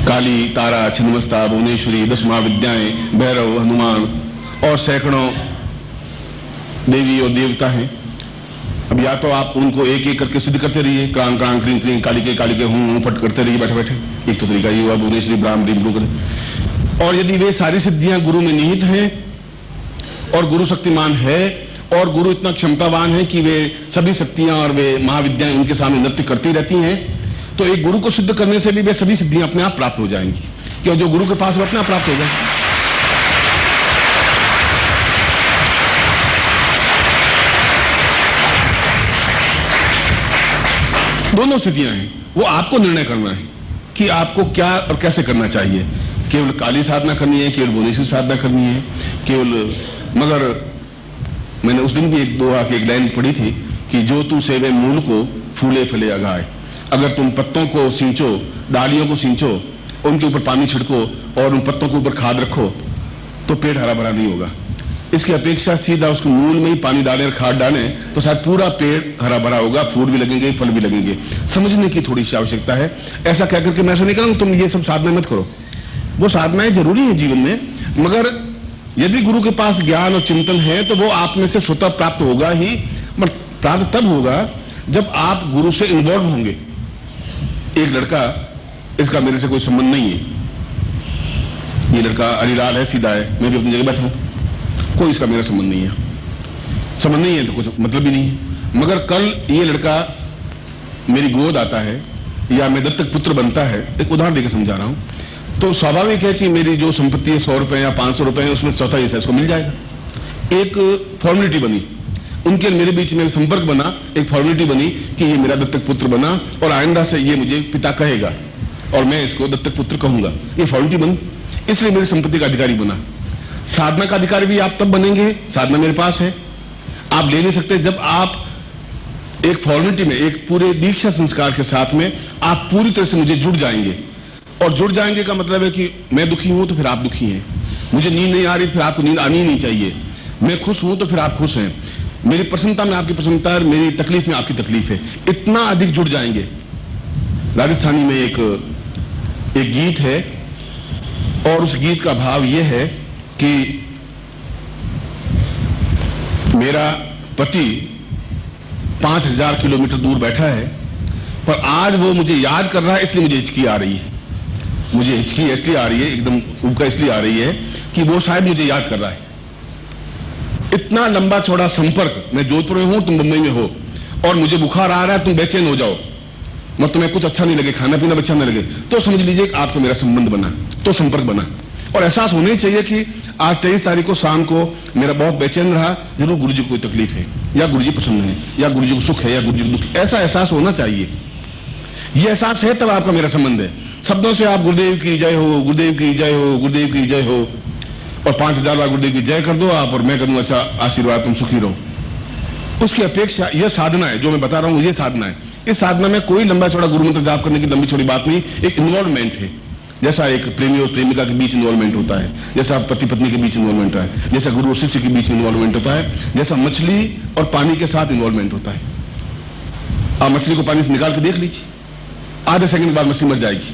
काली, तारा, छिन्नमस्ता, भुवनेश्वरी, 10 महाविद्याएं, भैरव, हनुमान और सैकड़ों देवी और देवता हैं। अब या तो आप उनको एक एक करके सिद्ध करते रहिए, क्रांग क्रांग क्रिंग क्रिंग, कालिके हूं फट करते रहिए बैठे बैठे। एक तो तरीका ये हुआ भुवनेश्वरी ब्राह्म रीम कर। और यदि वे सारी सिद्धियां गुरु में निहित हैं और गुरु शक्तिमान है और गुरु इतना क्षमतावान है कि वे सभी शक्तियां और वे महाविद्याएं उनके सामने नृत्य करती रहती हैं, तो एक गुरु को सिद्ध करने से भी वे सभी सिद्धियां अपने आप प्राप्त हो जाएंगी। क्यों? जो गुरु के पास वो अपने आप प्राप्त हो जाए। दोनों सिद्धियां हैं, वो आपको निर्णय करना है कि आपको क्या और कैसे करना चाहिए। केवल काली साधना करनी है, केवल भुवनेश्वरी साधना करनी है, केवल। मगर मैंने उस दिन भी एक दोहा की एक लाइन पढ़ी थी कि जो तू सेवे मूल को फूले फले अगाए। अगर तुम पत्तों को सींचो, डालियों को सींचो, उनके ऊपर पानी छिड़को और उन पत्तों के ऊपर खाद रखो तो पेड़ हरा भरा नहीं होगा। इसकी अपेक्षा सीधा उसके मूल में ही पानी डालें और खाद डालें तो शायद पूरा पेड़ हरा भरा होगा, फूल भी लगेंगे, फल भी लगेंगे। समझने की थोड़ी सी आवश्यकता है। ऐसा क्या करके मैं ऐसा नहीं करूंगा तुम ये सब साधना मत करो। वो साधनाएं जरूरी है जीवन में, मगर यदि गुरु के पास ज्ञान और चिंतन है तो वो आप में से स्वतः प्राप्त होगा ही। मगर प्राप्त तब होगा जब आप गुरु से इन्वॉल्व होंगे। एक लड़का, इसका मेरे से कोई संबंध नहीं है, ये लड़का अलीलाल है, सीधा है, मैं भी अपनी जगह बैठा हूं, कोई इसका मेरा संबंध नहीं है। संबंध नहीं है तो कुछ मतलब ही नहीं है। मगर कल ये लड़का मेरी गोद आता है या मैं दत्तक पुत्र बनता है, एक उदाहरण देकर समझा रहा हूं, तो स्वाभाविक है कि मेरी जो संपत्ति है 100 रुपए या 500 रुपए है, उसमें चौथा हिस्सा इसको मिल जाएगा। एक फॉर्मेलिटी बनी, उनके मेरे बीच में संपर्क बना, एक फॉर्मेलिटी बनी कि ये मेरा दत्तक पुत्र बना और आइंदा से ये मुझे पिता कहेगा और मैं इसको दत्तक पुत्र कहूंगा। ये फॉर्मेलिटी बनी, इसलिए मेरी संपत्ति का अधिकारी बना। साधना का अधिकारी भी आप तब बनेंगे, साधना मेरे पास है, आप ले नहीं सकते जब आप एक फॉर्मेलिटी में, एक पूरे दीक्षा संस्कार के साथ में आप पूरी तरह से मुझे जुड़ जाएंगे। और जुड़ जाएंगे का मतलब है कि मैं दुखी हूं तो फिर आप दुखी हैं, मुझे नींद नहीं आ रही फिर आपको नींद आनी ही नहीं चाहिए, मैं खुश हूं तो फिर आप खुश हैं, मेरी प्रसन्नता में आपकी प्रसन्नता है, मेरी तकलीफ में आपकी तकलीफ है। इतना अधिक जुड़ जाएंगे। राजस्थानी में एक गीत है और उस गीत का भाव यह है कि मेरा पति 5000 किलोमीटर दूर बैठा है, पर आज वो मुझे याद कर रहा है, इसलिए मुझे हिचकी आ रही है। मुझे हिचकी इसलिए आ रही है, एकदम उबका इसलिए आ रही है कि वो शायद मुझे याद कर रहा है। इतना लंबा चौड़ा संपर्क, मैं जोधपुर में हूं, तुम मुंबई में हो, और मुझे बुखार आ रहा है, तुम बेचैन हो जाओ, मगर तुम्हें कुछ अच्छा नहीं लगे, खाना पीना अच्छा नहीं लगे, तो समझ लीजिए कि आपको मेरा संबंध बना, तो संपर्क बना। और एहसास होना ही चाहिए कि आज 23 तारीख को शाम को मेरा बहुत बेचैन रहा, जरूर गुरुजी को कोई तकलीफ है, या गुरुजी प्रसन्न है, या गुरुजी को सुख है, या गुरुजी को दुख, ऐसा एहसास होना चाहिए। यह एहसास है तब आपका मेरा संबंध है। शब्दों से आप गुरुदेव की जय हो, गुरुदेव की जय हो, गुरुदेव की जय हो, और 5000 बार गुरुदेव की जय कर दो आप, और मैं करूं अच्छा आशीर्वाद, तुम सुखी रहो। उसकी अपेक्षा यह साधना है जो मैं बता रहा हूं, यह साधना है। इस साधना में कोई लंबा चौड़ा गुरु मंत्र जाप करने की लंबी छोटी बात नहीं, एक इन्वॉल्वमेंट है। जैसा एक प्रेमी और प्रेमिका के बीच इन्वॉल्वमेंट होता है, जैसा पति पत्नी के बीच इन्वॉल्वमेंट है, जैसा गुरु और शिष्य के बीच इन्वॉल्वमेंट होता है, जैसा मछली और पानी के साथ इन्वॉल्वमेंट होता है। आप मछली को पानी से निकाल के देख लीजिए, आधे सेकंड बाद मछली मर जाएगी,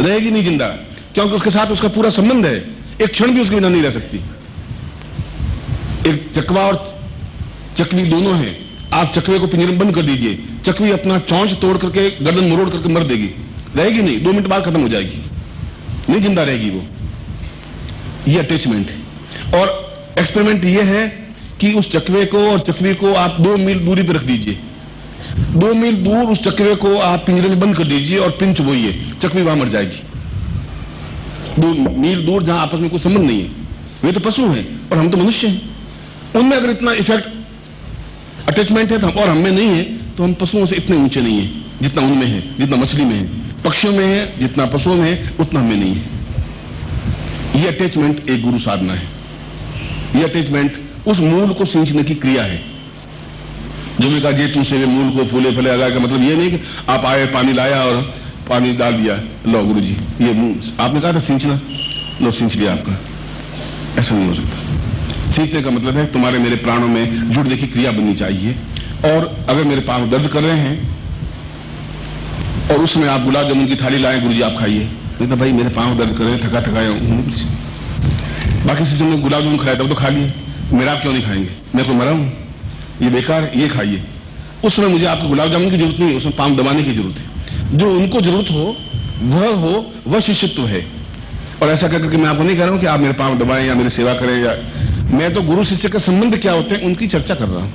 रहेगी नहीं जिंदा, क्योंकि उसके साथ उसका पूरा संबंध है, एक क्षण भी उसके बिना नहीं रह सकती। एक चकवा और चकवी दोनों हैं, आप चकवे को पिंजरे में बंद कर दीजिए, चकवी अपना चोंच तोड़ करके गर्दन मरोड़ करके मर देगी, रहेगी नहीं, 2 मिनट बाद खत्म हो जाएगी, नहीं जिंदा रहेगी वो। ये अटैचमेंट है। और एक्सपेरिमेंट ये है कि उस चकवे को और चकवी को आप 2 मील दूरी पर रख दीजिए, 2 मील दूर उस चकवे को आप पिंजरे में बंद कर दीजिए और पिन चुभोइए, चकवी वहां मर जाएगी। 2 मील दूर जहां आपस में कोई संबंध नहीं है, वे तो पशु हैं और हम तो मनुष्य हैं, उनमें अगर इतना इफेक्ट अटैचमेंट है और हम में नहीं है, तो हम पशुओं से इतने ऊंचे नहीं है जितना उनमें है, जितना मछली में है, पक्षियों में है, जितना पशुओं में है उतना हमें नहीं है। यह अटैचमेंट एक गुरु साधना है। यह अटैचमेंट उस मूल को सींचने की क्रिया है। जो मैं कहा जे तू सेवे मूल को फूले फले लगा का मतलब यह नहीं कि आप आए, पानी लाया और पानी डाल दिया, लो गुरु जी ये आपने कहा था सींचना, लो सींच लिया आपका, ऐसा नहीं हो सकता। सींचने का मतलब है तुम्हारे मेरे प्राणों में जुड़ने की क्रिया बननी चाहिए। और अगर मेरे पांव दर्द कर रहे हैं और उसमें आप गुलाब जामुन की थाली लाएं, गुरुजी आप खाइए, नहीं तो भाई मेरे पाँव दर्द करे, थका थकाया हूँ। बाकी से जब गुलाब जामुन खाया था तो खा लिए, मेरा आप क्यों नहीं खाएंगे? मैं कोई मरा हूँ? ये बेकार, ये खाइए। उस समय मुझे आपको गुलाब जामुन की जरूरत नहीं है, उसमें पाँव दबाने की जरूरत है। जो उनको जरूरत हो वह शिष्यत्व है। और ऐसा करके मैं आपको नहीं कह रहा हूं कि आप मेरे पाँव दबाएं या मेरी सेवा करें, या मैं तो गुरु शिष्य का संबंध क्या होते हैं उनकी चर्चा कर रहा हूं।